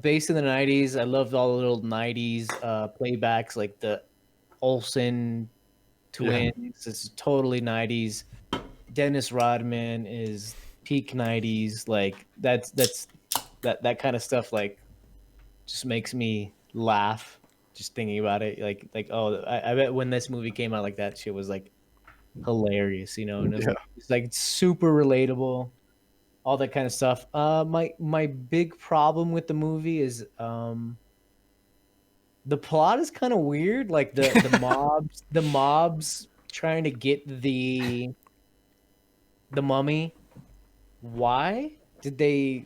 Based in the 90s. I loved all the little 90s playbacks like the Olsen Yeah. twins. It's totally 90s. Dennis Rodman is peak 90s. Like that kind of stuff like just makes me laugh just thinking about it. Like oh, I bet when this movie came out, like that shit was like hilarious, you know, and Yeah. it's like super relatable, all that kind of stuff. My big problem with the movie is the plot is kind of weird. Like the mobs trying to get the mummy. Why did they?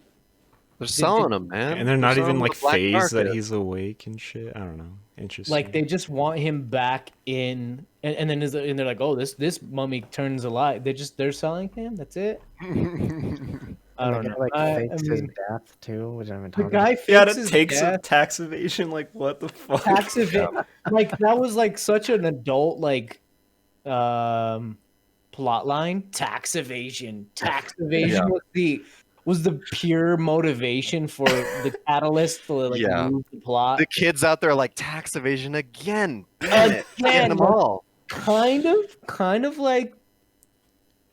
They're Did selling him, man. And they're not selling even him on like the black phased that market. he's awake and shit. I don't know. Interesting. like they just want him back in, and then and they're like, oh, this mummy turns alive. They're selling him. That's it. I And the don't guy know. like I fakes his mean, death too, which I haven't the talked about. guy yeah, fakes that his takes a death. tax evasion. Like what the fuck? Tax event, like that was like such an adult like plot line. Tax evasion. Tax evasion was the pure motivation for the catalyst to like Yeah. move the plot. The kids out there like tax evasion again. Damn it. Getting them like, all. kind of like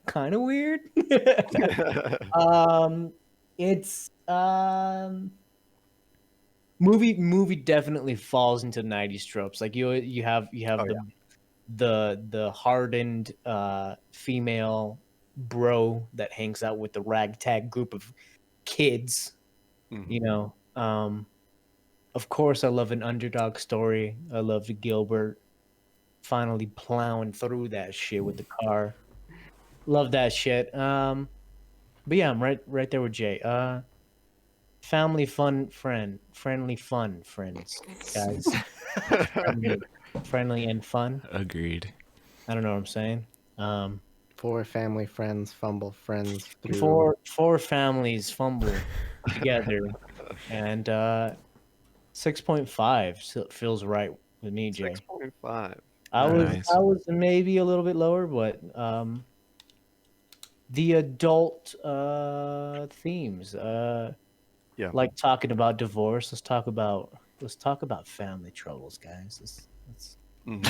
kind of weird. It's movie definitely falls into 90s tropes. Like you have Oh, the hardened female bro that hangs out with the ragtag group of kids, Mhm. you know. Of course I love an underdog story. I love Gilbert finally plowing through that shit with the car. Love that shit. But yeah, I'm right there with Jay. Family friendly fun friends, guys. friendly and fun. Agreed. I don't know what I'm saying. Four family friends fumble friends through. Four families fumble together, and 6.5 feels right with me, Jay. 6.5. I Nice. was maybe a little bit lower, but the adult themes, Yeah. like talking about divorce. Let's talk about family troubles, guys. Let's Mhm.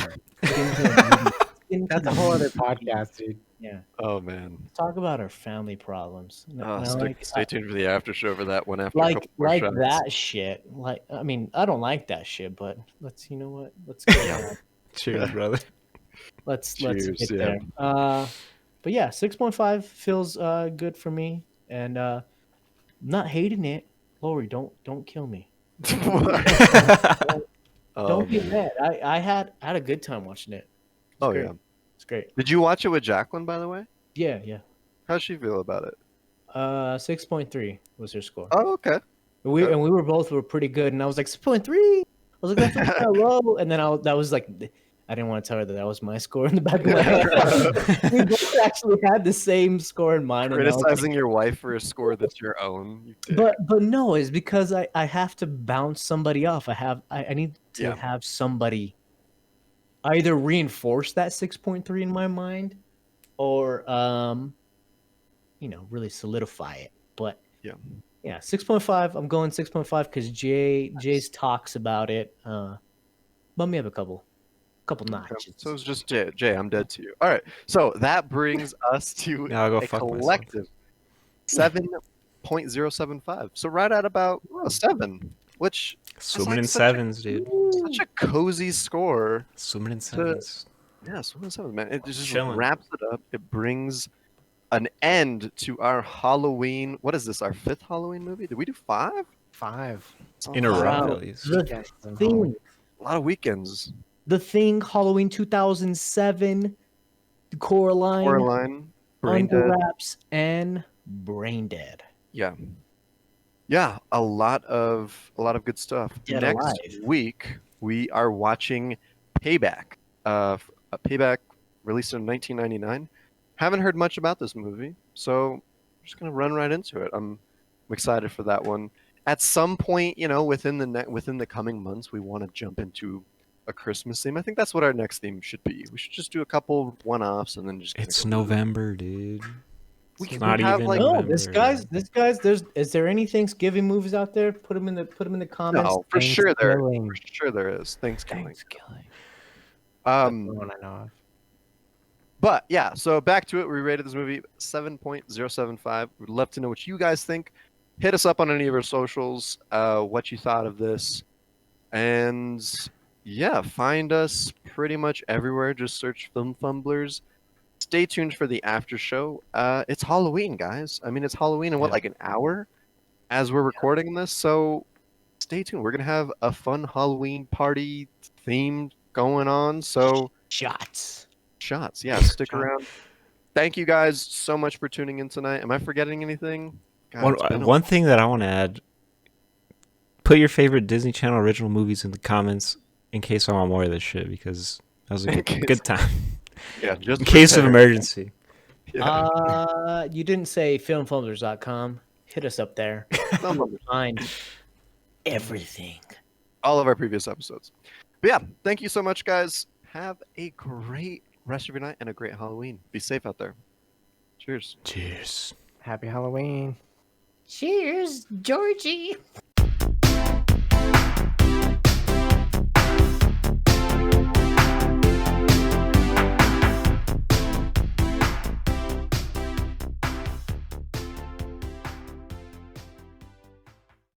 get into the movie. That's a whole other podcast, dude. Yeah, Oh man. talk about our family problems. And I Stay tuned for the after show for that one after a couple more like shots. that shit. Like, I mean, I don't like that shit, but let's, you know what? Let's go. Yeah. Cheers, brother. Let's Cheers, get yeah. there. But yeah, 6.5 feels good for me, and not hating it. Lori, don't kill me. Don't be man. mad. I had a good time watching it. It's Oh great. yeah. It's great. Did you watch it with Jacqueline, by the way? Yeah. How'd she feel about it? 6.3 was her score. Oh, okay. We were both pretty good, and I was like 6.3. I was like, that's kind of low, and then that was like, I didn't want to tell her that was my score in the back of my head. We both actually had the same score in mind. And I was like, Criticizing your wife for a score that's your own. You dick. but no, it's because I have to bounce somebody off. I need to Yeah. have somebody either reinforce that 6.3 in my mind, or really solidify it. But yeah, 6.5. I'm going 6.5 because Jay's talks about it. Bump me up a couple notches. So it's just Jay, I'm dead to you. All right. So that brings us to Now I'll go a fuck myself. collective 7.075. So right at about a 7, which Swimming in such a- sevens, dude. such a cozy score. Swimming in sevens. Yeah, swimming in sevens, man. It just Chilling. wraps it up. It brings an end to our Halloween. What is this? Our 5th Halloween movie? Did we do 5? 5. It's a In a lot. row, Wow. at least. The Weekends and Thing, Halloween. A lot of weekends. The Thing, Halloween 2007, Coraline, Coraline, Brain Under Dead. Wraps, and Brain Dead. Yeah. Yeah, a lot of good stuff. Dead Next Alive. week we are watching Payback. Payback released in 1999. Haven't heard much about this movie, so I'm just gonna run right into it. I'm excited for that one. At some point, within the coming months, we want to jump into a Christmas theme. I think that's what our next theme should be. We should just do a couple one-offs and then just kinda It's go. November, dude. We It's can not have, even like, No, November. this guy's. Is there any Thanksgiving movies out there? Put them in the comments. No, for sure there Thanksgiving. is. Thanksgiving. Thanksgiving. That's the Um, one I know of. But yeah, so back to it. We rated this movie 7.075. We'd love to know what you guys think. Hit us up on any of our socials, what you thought of this. And yeah, find us pretty much everywhere. Just search Film Fumblers. Stay tuned for the after show. It's Halloween, guys. I mean, it's Halloween in Yeah. like an hour as we're recording this. So stay tuned. We're going to have a fun Halloween party theme going on. So Shots. shots. Yeah, stick around. Thank you guys so much for tuning in tonight. Am I forgetting anything? God, it's been a One thing that I want to add: put your favorite Disney Channel original movies in the comments in case I want more of this shit, because that was a good time. Yeah, just In case of prepare. emergency. Yeah. You didn't say filmfumblers.com. Hit us up there. Film Fumblers. Find everything. All of our previous episodes. But yeah, thank you so much, guys. Have a great rest of your night and a great Halloween. Be safe out there. Cheers. Cheers. Happy Halloween. Cheers, Georgie.